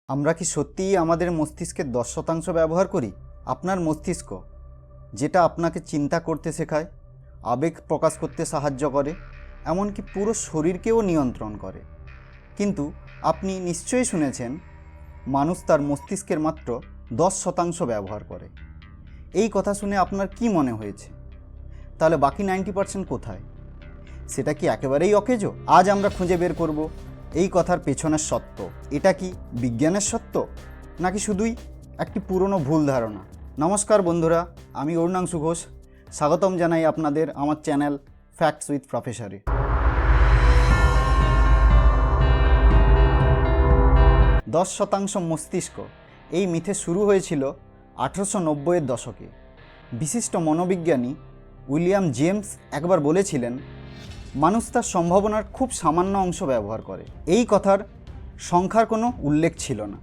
আমরা কি সত্যিই আমাদের মস্তিষ্কের 10% ব্যবহার করি? আপনার মস্তিষ্ক, যেটা আপনাকে চিন্তা করতে শেখায়, আবেগ প্রকাশ করতে সাহায্য করে, এমনকি পুরো শরীরকেও নিয়ন্ত্রণ করে। কিন্তু আপনি নিশ্চয়ই শুনেছেন, মানুষ তার মস্তিষ্কের মাত্র 10% ব্যবহার করে। এই কথা শুনে আপনার কি মনে হয়েছে? তাহলে বাকি 90% কোথায়? সেটা কি একেবারেই অকেজো? আজ আমরা খুঁজে বের করব এই কথার পেছনের সত্য। এটা কি বিজ্ঞানের সত্য, নাকি শুধুই একটি পুরনো ভুল ধারণা? নমস্কার বন্ধুরা, আমি অরুণাংশু ঘোষ। স্বাগতম জানাই আপনাদের আমার চ্যানেল ফ্যাক্টস উইথ প্রফেসরে। 10% মস্তিষ্ক, এই মিথে শুরু হয়েছিল 1890-এর দশকে। বিশিষ্ট মনোবিজ্ঞানী উইলিয়াম জেমস একবার বলেছিলেন, মানুষ তার সম্ভাবনার খুব সামান্য অংশ ব্যবহার করে। এই কথার সংখ্যার কোনো উল্লেখ ছিল না,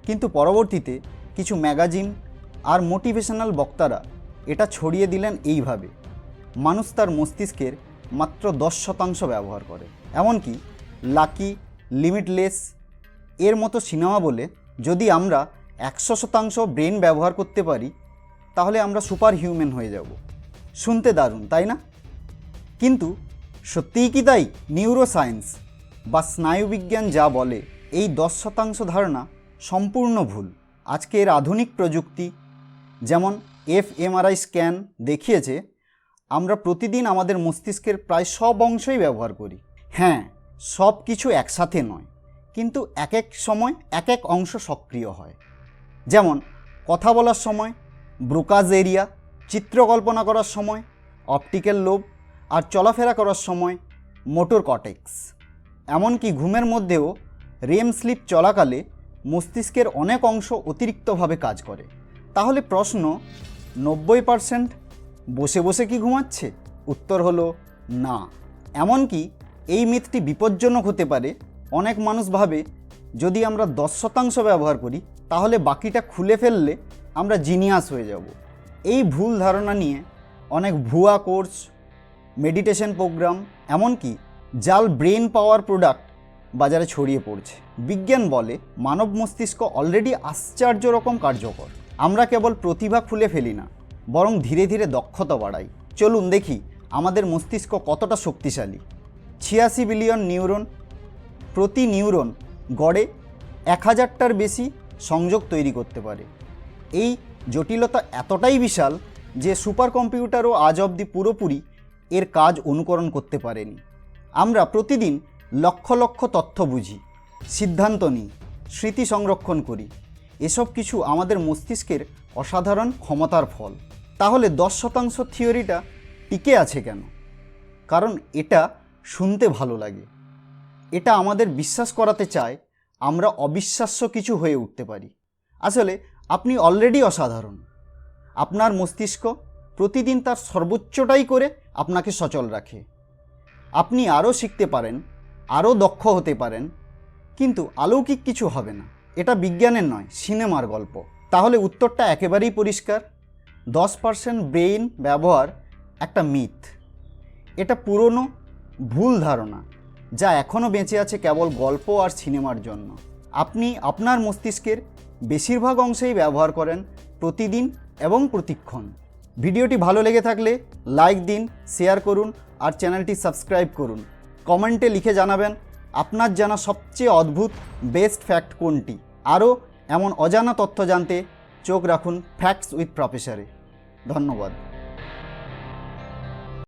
কিন্তু পরবর্তীতে কিছু ম্যাগাজিন আর মোটিভেশনাল বক্তারা এটা ছড়িয়ে দিলেন এইভাবে, মানুষ তার মস্তিষ্কের মাত্র 10% ব্যবহার করে। এমনকি লাকি, লিমিটলেস এর মতো সিনেমা বলে, যদি আমরা 100% ব্রেন ব্যবহার করতে পারি, তাহলে আমরা সুপার হিউম্যান হয়ে যাব। শুনতে দারুণ, তাই না? কিন্তু সত্যিই কি তাই? নিউরোসায়েন্স বা স্নায়ুবিজ্ঞান যা বলে, এই 10% ধারণা সম্পূর্ণ ভুল। আজকের আধুনিক প্রযুক্তি, যেমন fMRI স্ক্যান দেখিয়েছে, আমরা প্রতিদিন আমাদের মস্তিষ্কের প্রায় সব অংশই ব্যবহার করি। হ্যাঁ, সব কিছু একসাথে নয়, কিন্তু এক এক সময় এক এক অংশ সক্রিয় হয়। যেমন কথা বলার সময় ব্রোকাজ এরিয়া, চিত্রকল্পনা করার সময় অপটিক্যাল লোব, আর চলাফেরা করার সময় মোটর কর্টেক্স। এমনকি ঘুমের মধ্যেও রেম স্লিপ চলাকালে মস্তিষ্কের অনেক অংশ অতিরিক্তভাবে কাজ করে। তাহলে প্রশ্ন, 90% বসে বসে কি ঘুমাচ্ছে? উত্তর হলো না। এমনকি এই মিথটি বিপজ্জনক হতে পারে। অনেক মানুষ ভাবে, যদি আমরা 10% ব্যবহার করি, তাহলে বাকিটা খুলে ফেললে আমরা জিনিয়াস হয়ে যাব। এই ভুল ধারণা নিয়ে অনেক ভুয়া কোর্স, মেডিটেশন প্রোগ্রাম, এমনকি জাল ব্রেন পাওয়ার প্রোডাক্ট বাজারে ছড়িয়ে পড়ছে। বিজ্ঞান বলে, মানব মস্তিষ্ক অলরেডি আশ্চর্য রকম কার্যকর। আমরা কেবল প্রতিভা খুলে ফেলি না, বরং ধীরে ধীরে দক্ষতা বাড়াই। চলুন দেখি আমাদের মস্তিষ্ক কতটা শক্তিশালী। 86 বিলিয়ন নিউরন। প্রতি নিউরন গড়ে 1000টার বেশি সংযোগ তৈরি করতে পারে। এই জটিলতা এতটাই বিশাল যে সুপার কম্পিউটারও আজ অবধি পুরোপুরি এর কাজ অনুকরণ করতে পারেনি। আমরা প্রতিদিন লক্ষ লক্ষ তথ্য বুঝি, সিদ্ধান্ত নিই, স্মৃতি সংরক্ষণ করি। এসব কিছু আমাদের মস্তিষ্কের অসাধারণ ক্ষমতার ফল। তাহলে 10% থিওরিটা টিকে আছে কেন? কারণ এটা শুনতে ভালো লাগে। এটা আমাদের বিশ্বাস করাতে চায় আমরা অবিশ্বাস্য কিছু হয়ে উঠতে পারি। আসলে আপনি অলরেডি অসাধারণ। আপনার মস্তিষ্ক প্রতিদিন তার সর্বোচ্চটাই করে আপনাকে সচল রাখে। আপনি আরও শিখতে পারেন, আরও দক্ষ হতে পারেন, কিন্তু অলৌকিক কিছু হবে না। এটা বিজ্ঞানের নয়, সিনেমার গল্প। তাহলে উত্তরটা একেবারেই পরিষ্কার। 10% ব্রেইন ব্যবহার একটা মিথ। এটা পুরনো ভুল ধারণা, যা এখনও বেঁচে আছে কেবল গল্প আর সিনেমার জন্য। আপনি আপনার মস্তিষ্কের বেশিরভাগ অংশেই ব্যবহার করেন প্রতিদিন এবং প্রতিক্ষণ। ভিডিওটি ভালো লেগে থাকলে লাইক দিন, শেয়ার করুন আর চ্যানেলটি সাবস্ক্রাইব করুন। কমেন্টে লিখে জানাবেন আপনার জানা সবচেয়ে অদ্ভুত বেস্ট ফ্যাক্ট কোনটি। আরও এমন অজানা তথ্য জানতে চোখ রাখুন ফ্যাক্টস উইথ প্রফেসরে। ধন্যবাদ।